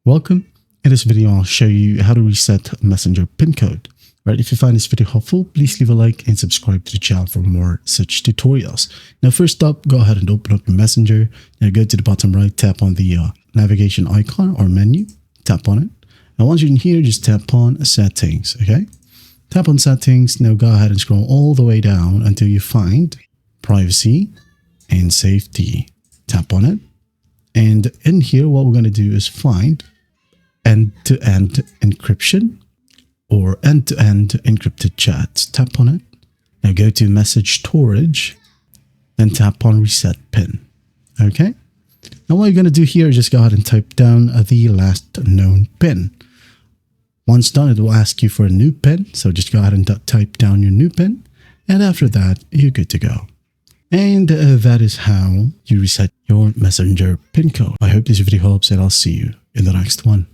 Welcome. In this video, I'll show you how to reset Messenger PIN code. Right? If you find this video helpful, please leave a like and subscribe to the channel for more such tutorials. Now, first up, go ahead and open up your Messenger. Now, go to the bottom right, tap on the navigation icon or menu, tap on it. And once you're in here, just tap on Settings, okay? Tap on Settings. Now, go ahead and scroll all the way down until you find Privacy and Safety. Tap on it. And in here, what we're going to do is find end-to-end encryption or end-to-end encrypted chats. Tap on it. Now go to message storage, then tap on reset PIN. Okay. Now what you're going to do here is just go ahead and type down the last known PIN. Once done, it will ask you for a new PIN. So just go ahead and type down your new PIN. And after that, you're good to go. And that is how you reset your Messenger PIN code. I hope this video helps and I'll see you in the next one.